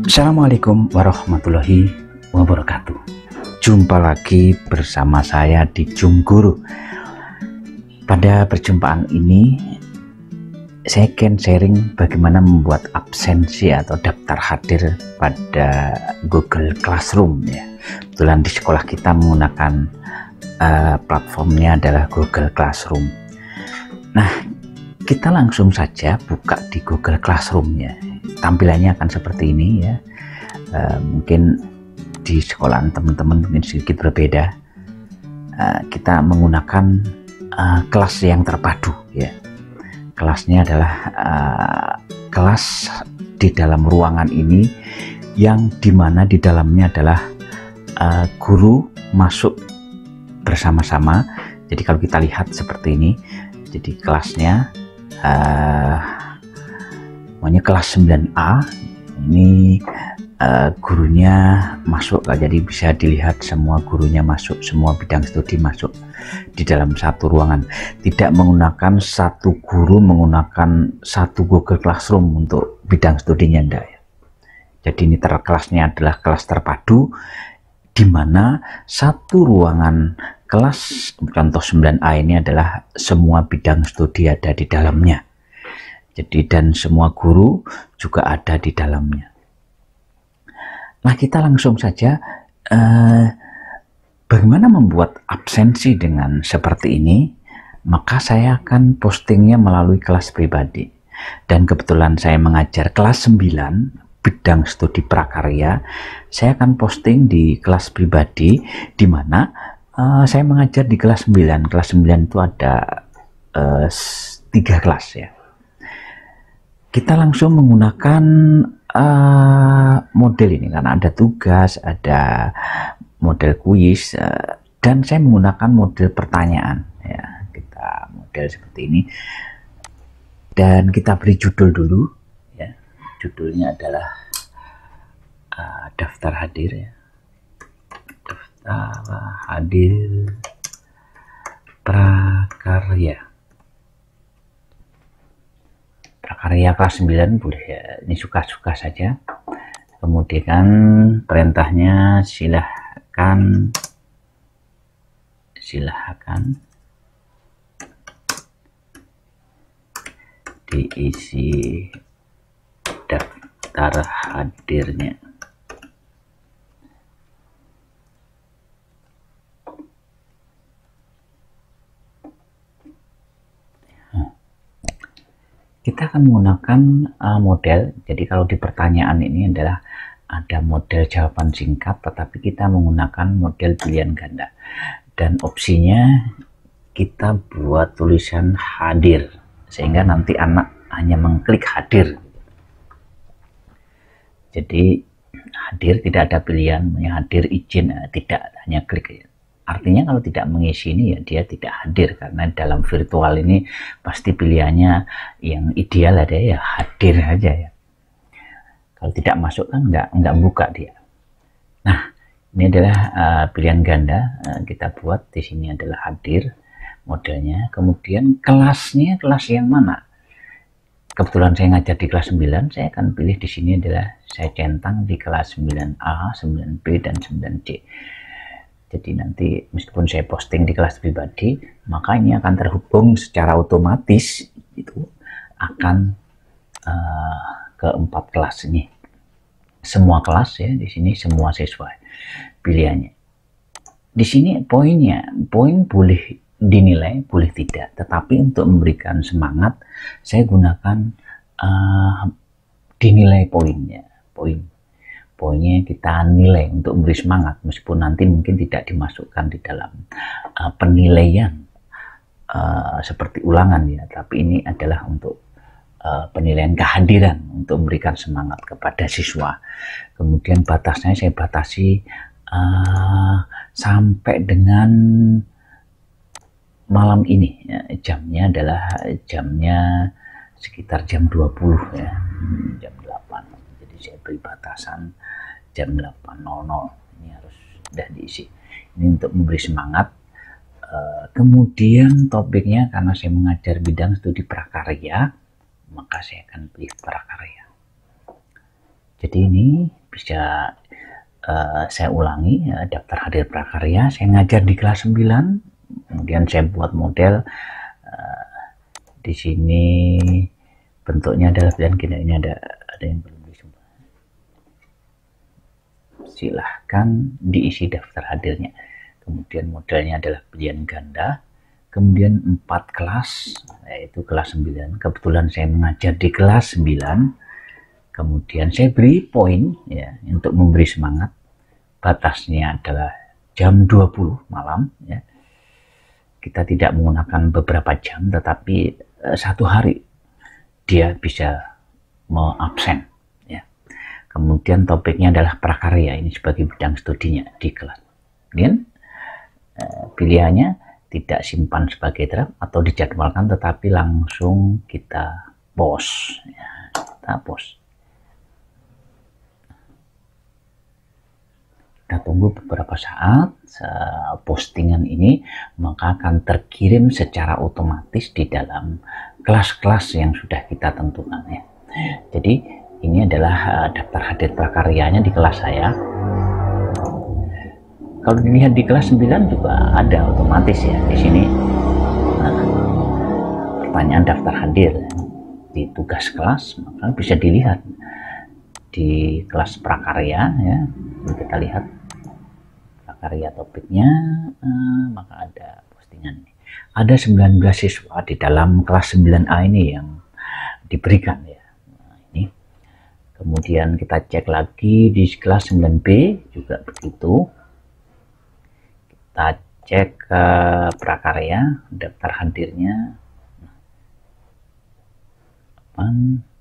Assalamualaikum warahmatullahi wabarakatuh. Jumpa lagi bersama saya di Jum Guru. Pada perjumpaan ini saya akan sharing bagaimana membuat absensi atau daftar hadir pada Google Classroom ya. Kebetulan di sekolah kita menggunakan platformnya adalah Google Classroom. Nah, kita langsung saja buka di Google Classroom ya. Tampilannya akan seperti ini ya. Mungkin di sekolahan teman-teman mungkin sedikit berbeda. Kita menggunakan kelas yang terpadu ya. Kelasnya adalah kelas di dalam ruangan ini yang dimana di dalamnya adalah guru masuk bersama-sama. Jadi kalau kita lihat seperti ini, jadi kelasnya namanya kelas 9A. Ini gurunya masuk, jadi bisa dilihat semua gurunya masuk, semua bidang studi masuk di dalam satu ruangan. Tidak menggunakan satu guru menggunakan satu Google Classroom untuk bidang studinya, enggak ya. Jadi ini kelasnya adalah kelas terpadu di mana satu ruangan kelas, contoh 9A ini adalah semua bidang studi ada di dalamnya. Jadi dan semua guru juga ada di dalamnya. Nah, kita langsung saja bagaimana membuat absensi dengan seperti ini. Maka saya akan postingnya melalui kelas pribadi. Dan kebetulan saya mengajar kelas 9 bidang studi prakarya. Saya akan posting di kelas pribadi di mana saya mengajar di kelas 9. Kelas 9 itu ada 3 kelas ya. Kita langsung menggunakan model ini karena ada tugas, ada model kuis, dan saya menggunakan model pertanyaan ya. Kita model seperti ini dan kita beri judul dulu ya. Judulnya adalah daftar hadir ya. Daftar hadir prakarya. Prakarya kelas 9 boleh ya, ini suka-suka saja. Kemudian perintahnya silahkan diisi daftar hadirnya. Kita akan menggunakan model. Jadi kalau di pertanyaan ini adalah ada model jawaban singkat, tetapi kita menggunakan model pilihan ganda. Dan opsinya kita buat tulisan hadir, sehingga nanti anak hanya mengklik hadir. Jadi hadir tidak ada pilihan, hadir izin, tidak, hanya klik. Artinya kalau tidak mengisi ini ya dia tidak hadir, karena dalam virtual ini pasti pilihannya yang ideal ada ya hadir aja ya. Kalau tidak masuk kan nggak buka dia. Nah, ini adalah pilihan ganda. Kita buat di sini adalah hadir modelnya. Kemudian kelasnya kelas yang mana? Kebetulan saya ngajar di kelas 9, saya akan pilih di sini adalah saya centang di kelas 9A, 9B dan 9C. Jadi nanti meskipun saya posting di kelas pribadi, maka ini akan terhubung secara otomatis itu akan ke 4 kelas ini. Semua kelas ya, di sini semua siswa pilihannya. Di sini poinnya, poin boleh dinilai, boleh tidak. Tetapi untuk memberikan semangat, saya gunakan dinilai poinnya. Poinnya kita nilai untuk memberi semangat, meskipun nanti mungkin tidak dimasukkan di dalam penilaian seperti ulangan ya, tapi ini adalah untuk penilaian kehadiran untuk memberikan semangat kepada siswa. Kemudian batasnya saya batasi sampai dengan malam ini ya. Jamnya adalah sekitar jam 20 ya, jam 8. Jadi saya beri batasan jam 8.00 ini harus sudah diisi. Ini untuk memberi semangat. Kemudian topiknya, karena saya mengajar bidang studi prakarya, maka saya akan pilih prakarya. Jadi ini bisa saya ulangi ya, daftar hadir prakarya. Saya ngajar di kelas 9, kemudian saya buat model. Di sini bentuknya adalah pilihan gini, ini ada yang belum disebut. Silahkan diisi daftar hadirnya. Kemudian modelnya adalah pilihan ganda. Kemudian 4 kelas, yaitu kelas 9. Kebetulan saya mengajar di kelas 9. Kemudian saya beri poin ya untuk memberi semangat. Batasnya adalah jam 20 malam ya. Kita tidak menggunakan beberapa jam, tetapi satu hari dia bisa mengabsen ya. Kemudian topiknya adalah prakarya, ini sebagai bidang studinya di kelas. Kemudian pilihannya tidak simpan sebagai draft atau dijadwalkan, tetapi langsung kita post ya, kita post. Kita tunggu beberapa saat, postingan ini maka akan terkirim secara otomatis di dalam kelas-kelas yang sudah kita tentukan ya. Jadi ini adalah daftar hadir prakaryanya di kelas saya. Kalau dilihat di kelas 9 juga ada otomatis ya di sini. Nah, pertanyaan daftar hadir di tugas kelas, maka bisa dilihat di kelas prakarya ya. Kita lihat prakarya topiknya, maka ada postingan ini. Ada 19 siswa di dalam kelas 9A ini yang diberikan ya. Nah, ini. Kemudian kita cek lagi di kelas 9B juga begitu. Kita cek ke prakarya, daftar hadirnya.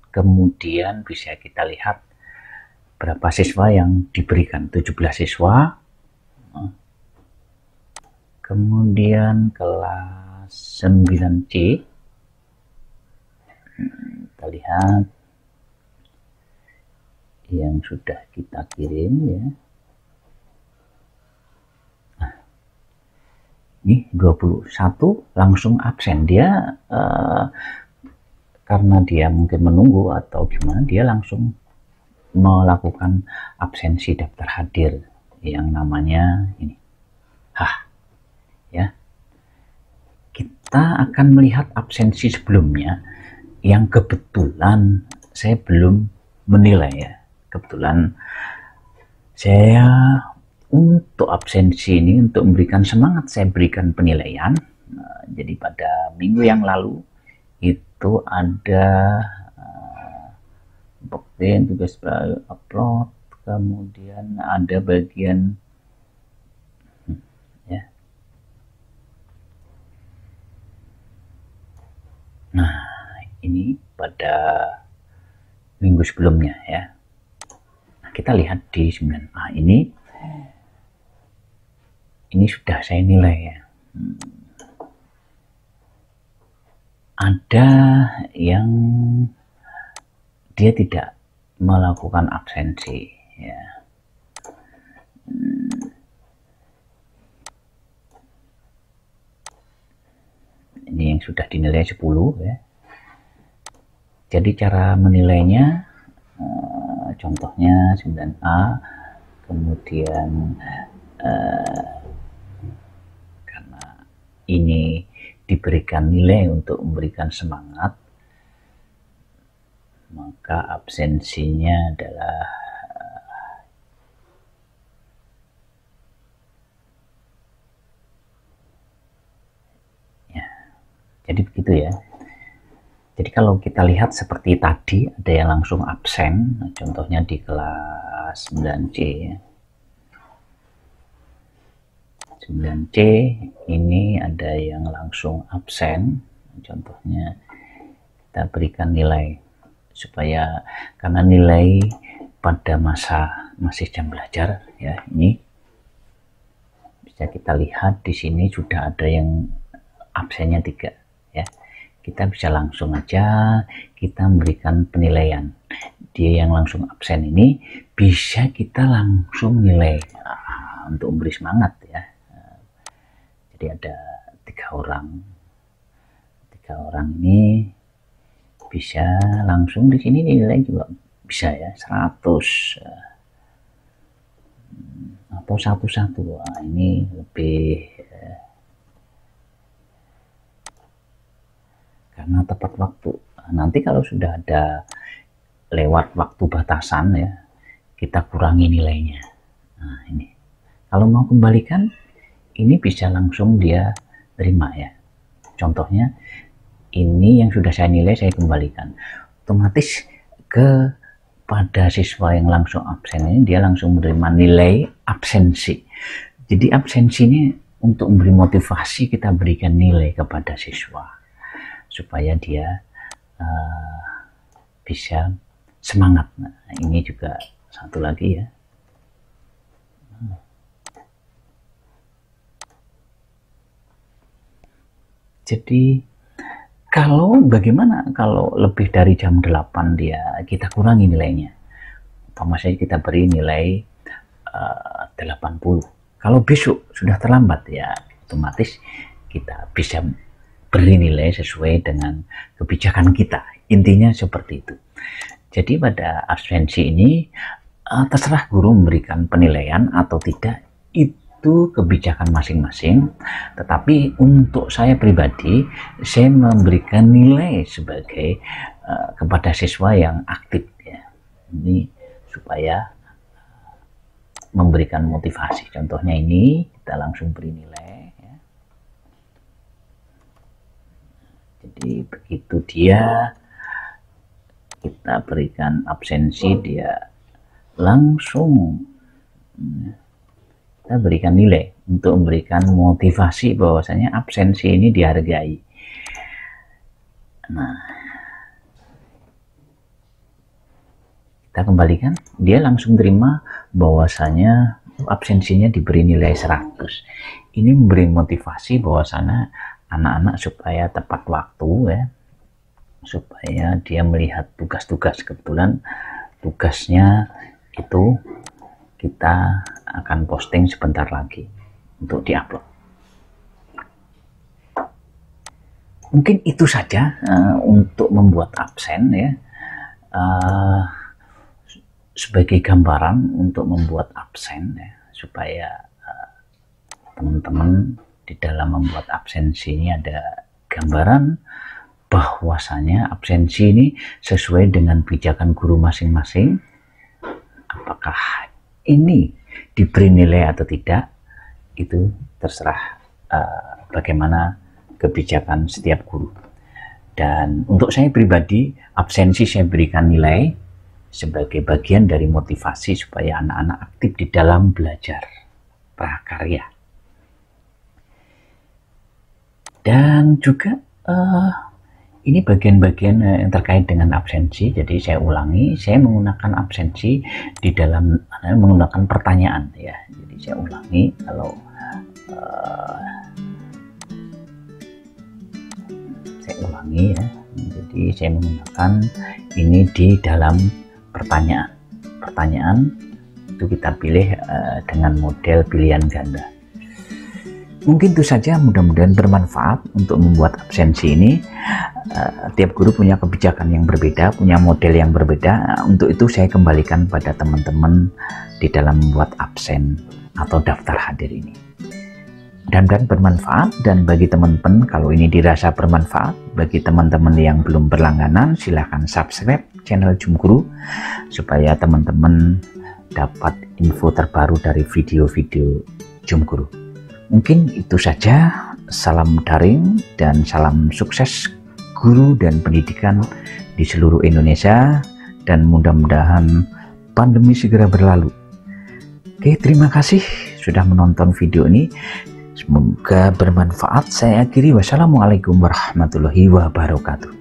Kemudian bisa kita lihat berapa siswa yang diberikan, 17 siswa. Kemudian kelas 9C, kita lihat yang sudah kita kirim ya. Nah, ini 21 langsung absen. Dia karena dia mungkin menunggu atau gimana, dia langsung melakukan absensi daftar hadir yang namanya ini. Ya. Kita akan melihat absensi sebelumnya yang kebetulan saya belum menilai ya. Kebetulan saya untuk absensi ini, untuk memberikan semangat, saya berikan penilaian. Nah, jadi pada minggu yang lalu itu ada bagian tugas upload, kemudian ada bagian ya. Nah, ini pada minggu sebelumnya ya. Nah, kita lihat di 9A ini sudah saya nilai ya. Ada yang dia tidak melakukan absensi ya. Ini yang sudah dinilai 10 ya. Jadi cara menilainya contohnya 9A, kemudian karena ini diberikan nilai untuk memberikan semangat, maka absensinya adalah ya. Jadi begitu ya. Jadi kalau kita lihat seperti tadi, ada yang langsung absen, nah, contohnya di kelas 9C ya. 9C ini ada yang langsung absen, contohnya kita berikan nilai supaya, karena nilai pada masa masih jam belajar ya, ini bisa kita lihat di sini sudah ada yang absennya 3 ya. Kita bisa langsung aja kita memberikan penilaian. Dia yang langsung absen ini bisa kita langsung nilai untuk memberi semangat ya. Jadi ada 3 orang. 3 orang ini bisa langsung di sini nilai juga bisa ya 100 atau 11. Wah, ini lebih karena tepat waktu. Nanti kalau sudah ada lewat waktu batasan ya, kita kurangi nilainya. Nah, ini kalau mau kembalikan, ini bisa langsung dia terima ya. Contohnya ini yang sudah saya nilai, saya kembalikan, otomatis kepada siswa yang langsung absen ini dia langsung menerima nilai absensi. Jadi absensi ini untuk memberi motivasi, kita berikan nilai kepada siswa supaya dia bisa semangat. Nah, ini juga satu lagi ya. Jadi kalau bagaimana kalau lebih dari jam 8 kita kurangi nilainya, umpama saja kita beri nilai 80. Kalau besok sudah terlambat ya otomatis kita bisa beri nilai sesuai dengan kebijakan kita. Intinya seperti itu. Jadi pada absensi ini terserah guru memberikan penilaian atau tidak, itu kebijakan masing-masing. Tetapi untuk saya pribadi, saya memberikan nilai sebagai kepada siswa yang aktif ya. Ini supaya memberikan motivasi. Contohnya ini kita langsung beri nilai ya. Jadi begitu kita berikan absensi, dia langsung kita berikan nilai untuk memberikan motivasi bahwasanya absensi ini dihargai. Nah, kita kembalikan, dia langsung terima bahwasanya absensinya diberi nilai 100. Ini memberi motivasi bahwasanya anak-anak supaya tepat waktu ya, supaya dia melihat tugas-tugas. Kebetulan tugasnya itu kita akan posting sebentar lagi untuk diupload. Mungkin itu saja untuk membuat absen ya, sebagai gambaran untuk membuat absen ya, supaya teman-teman di dalam membuat absensi ini ada gambaran bahwasanya absensi ini sesuai dengan pijakan guru masing-masing. Apakah ini diberi nilai atau tidak, itu terserah bagaimana kebijakan setiap guru. Dan untuk saya pribadi, absensi saya berikan nilai sebagai bagian dari motivasi supaya anak-anak aktif di dalam belajar prakarya. Dan juga ini bagian-bagian yang terkait dengan absensi. Jadi saya ulangi, saya menggunakan absensi di dalam menggunakan pertanyaan ya. Jadi saya ulangi, kalau saya ulangi ya. Jadi saya menggunakan ini di dalam pertanyaan. Pertanyaan itu kita pilih dengan model pilihan ganda. Mungkin itu saja, mudah-mudahan bermanfaat untuk membuat absensi ini. Tiap guru punya kebijakan yang berbeda, punya model yang berbeda. Untuk itu saya kembalikan pada teman-teman di dalam membuat absen atau daftar hadir ini. Mudah-mudahan bermanfaat, dan bagi teman-teman kalau ini dirasa bermanfaat, bagi teman-teman yang belum berlangganan silahkan subscribe channel Jum Guru supaya teman-teman dapat info terbaru dari video-video Jum Guru. Mungkin itu saja. Salam daring dan salam sukses guru dan pendidikan di seluruh Indonesia, dan mudah-mudahan pandemi segera berlalu. Oke, terima kasih sudah menonton video ini. Semoga bermanfaat. Saya akhiri, wassalamualaikum warahmatullahi wabarakatuh.